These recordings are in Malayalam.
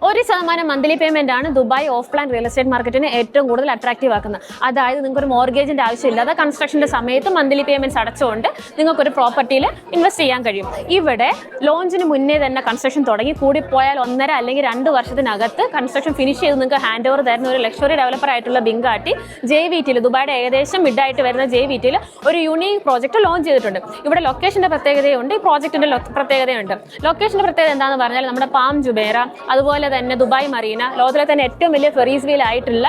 1% മന്ത്ലി പേയ്മെന്റ് ആണ് Dubai off plan real estate മാർക്കറ്റിനെ ഏറ്റവും കൂടുതൽ അട്രാക്റ്റീവ് ആക്കുന്നത്. അതായത് നിങ്ങൾക്ക് ഒരു മോർഗേജിന്റെ ആവശ്യമില്ലാതെ കൺസ്ട്രക്ഷന്റെ സമയത്ത് മന്ത്ലി പേയ്മെന്റ്സ് അടച്ചുകൊണ്ട് നിങ്ങൾക്ക് ഒരു പ്രോപ്പർട്ടിയിൽ ഇൻവെസ്റ്റ് ചെയ്യാൻ കഴിയും. ഇവിടെ ലോഞ്ചിന് മുന്നേ തന്നെ കൺസ്ട്രക്ഷൻ തുടങ്ങി കൂടിപ്പോയാൽ 1.5 അല്ലെങ്കിൽ 2 വർഷത്തിനകത്ത് കൺസ്ട്രക്ഷൻ ഫിനിഷ് ചെയ്ത് നിങ്ങൾക്ക് ഹാൻഡ് ഓവർ തരുന്ന ഒരു ലക്ഷറി ഡെവലപ്പർ ആയിട്ടുള്ള ബിങ്കാട്ടി JVTയിൽ ദുബായുടെ ഏകദേശം മിഡായിട്ട് വരുന്ന JVTയിൽ ഒരു യൂണീക് പ്രോജക്റ്റ് ലോഞ്ച് ചെയ്തിട്ടുണ്ട്. ഇവിടെ ലൊക്കേഷന്റെ പ്രത്യേകതയുണ്ട്, ഈ പ്രോജക്റ്റിന്റെ പ്രത്യേകതയുണ്ട്. ലൊക്കേഷന്റെ പ്രത്യേകത എന്താണെന്ന് പറഞ്ഞാൽ നമ്മുടെ പാം ജുബേറ, അതുപോലെ തന്നെ ദുബായ് മറീന, ലോകത്തിലെ തന്നെ ഏറ്റവും വലിയ ഫെറീസ് വീൽ ആയിട്ടുള്ള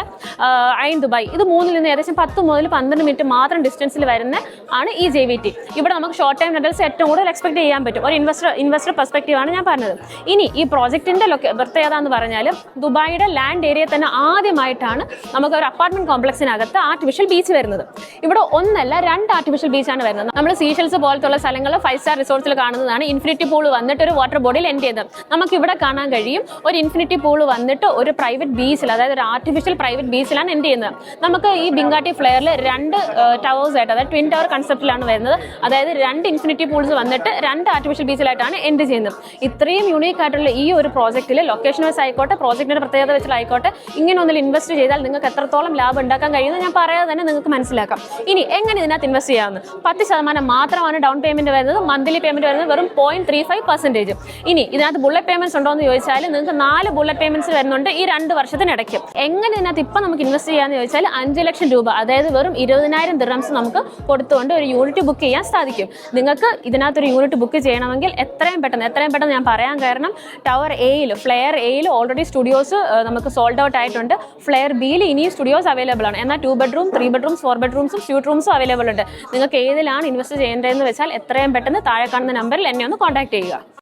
ഐൻ ദുബായ്, ഇത് മൂന്നിൽ നിന്ന് ഏകദേശം 10 മുതൽ 12 മിനിറ്റ് മാത്രം ഡിസ്റ്റൻസിൽ വരുന്ന ആണ് ഈ JVT. ഇവിടെ നമുക്ക് ഷോർട്ട് ടൈം റെന്റൽസ് ഏറ്റവും കൂടുതൽ എക്സ്പെക്ട് ചെയ്യാൻ പറ്റും. ഒരു ഇൻവെസ്റ്റർ പെർസ്പെക്റ്റീവ് ആണ് ഞാൻ പറഞ്ഞത്. ഇനി ഈ പ്രോജക്റ്റിന്റെ പ്രത്യേകത എന്ന് പറഞ്ഞാൽ ദുബായിയുടെ ലാൻഡ് ഏരിയ തന്നെ ആദ്യമായിട്ടാണ് നമുക്ക് ഒരു അപ്പാർട്ട്മെന്റ് കോംപ്ലക്സിനകത്ത് ആർട്ടിഫിഷ്യൽ ബീച്ച് വരുന്നത്. ഇവിടെ 1 അല്ല 2 ആർട്ടിഫിഷ്യൽ ബീച്ചാണ് വരുന്നത്. നമ്മൾ സീഷൽസ് പോലത്തുള്ള സ്ഥലങ്ങൾ 5 സ്റ്റാർ റിസോർട്ട്സിൽ കാണുന്നതാണ്. ഇൻഫിനിറ്റി പൂൾ വന്നിട്ട് ഒരു വാട്ടർ ബോഡിയിൽ എൻഡ് ചെയ്തത് നമുക്ക് ഇവിടെ കാണാൻ കഴിയും. ഒരു ഇൻഫിനിറ്റി പൂൾ വന്നിട്ട് ഒരു പ്രൈവറ്റ് ബീച്ചിൽ, അതായത് ഒരു ആർട്ടിഫിഷ്യൽ പ്രൈവറ്റ് ബീച്ചിലാണ് എൻഡ് ചെയ്യുന്നത്. നമുക്ക് ഈ ബിങ്കാട്ടി ഫ്ലെയറിൽ 2 ടവേഴ്സ് ആയിട്ട്, അതായത് ട്വിൻ ടവർ കൺസെപ്റ്റിലാണ് വരുന്നത്. അതായത് 2 ഇൻഫിനിറ്റി പൂൾസ് വന്നിട്ട് 2 ആർട്ടിഫിഷ്യൽ ബീച്ചിലായിട്ടാണ് എൻഡ് ചെയ്യുന്നത്. ഇത്രയും യൂണീക്ക് ആയിട്ടുള്ള ഈ ഒരു പ്രോജക്റ്റിൽ ലൊക്കേഷൻ വൈസ് ആയിക്കോട്ടെ, പ്രോജക്റ്റിന്റെ പ്രത്യേകത വെച്ചിലായിക്കോട്ടെ, ഇങ്ങനെ ഒന്നിൽ ഇൻവെസ്റ്റ് ചെയ്താൽ നിങ്ങൾക്ക് എത്രത്തോളം ലാഭം ഉണ്ടാക്കാൻ കഴിയുമെന്ന് ഞാൻ പറയാതെ തന്നെ നിങ്ങൾക്ക് മനസ്സിലാക്കാം. ഇനി എങ്ങനെ ഇതിനകത്ത് ഇൻവെസ്റ്റ് ചെയ്യാമെന്ന്. 10% മാത്രമാണ് ഡൗൺ പേയ്മെന്റ് വരുന്നത്. മന്ത്ലി പേയ്മെന്റ് വരുന്നത് വെറും 0.35%. ഇനി ഇതിനകത്ത് ബുള്ളറ്റ് പേയ്മെന്റ്സ് ഉണ്ടോ എന്ന് ചോദിച്ചാൽ നിങ്ങൾക്ക് 4 ബുള്ളറ്റ് പേയ്മെന്റ്സ് വരുന്നുണ്ട് ഈ 2 വർഷത്തിനിടയ്ക്ക്. എങ്ങനെ ഇതിനകത്ത് ഇപ്പം നമുക്ക് ഇൻവെസ്റ്റ് ചെയ്യാന്ന് ചോദിച്ചാൽ 5 ലക്ഷം രൂപ, അതായത് വെറും 20,000 ദിർഹംസ് നമുക്ക് കൊടുത്തുകൊണ്ട് ഒരു യൂണിറ്റ് ബുക്ക് ചെയ്യാൻ സാധിക്കും. നിങ്ങൾക്ക് ഇതിനകത്തൊരു യൂണിറ്റ് ബുക്ക് ചെയ്യണമെങ്കിൽ എത്രയും പെട്ടെന്ന് ഞാൻ പറയാൻ കാരണം, ടവർ എയിൽ, ഫ്ലെയർ എയിൽ ഓൾറെഡി സ്റ്റുഡിയോസ് നമുക്ക് സോൾഡ് ഔട്ട് ആയിട്ടുണ്ട്. ഫ്ലെയർ ബിയിൽ ഇനിയും സ്റ്റുഡിയോസ് അവൈലബിൾ ആണ്. എന്നാൽ 2 ബെഡ്റൂം, 3 ബെഡ്റൂംസ്, 4 ബെഡ്റൂംസും സ്യൂട്ട് റൂംസും അവൈലബിൾ ഉണ്ട്. നിങ്ങൾക്ക് ഏതിലാണ് ഇൻവെസ്റ്റ് ചെയ്യേണ്ടതെന്ന് വെച്ചാൽ എത്രയും പെട്ടെന്ന് താഴെ കാണുന്ന നമ്പറിൽ എന്നെ ഒന്ന് കോൺടാക്ട് ചെയ്യുക.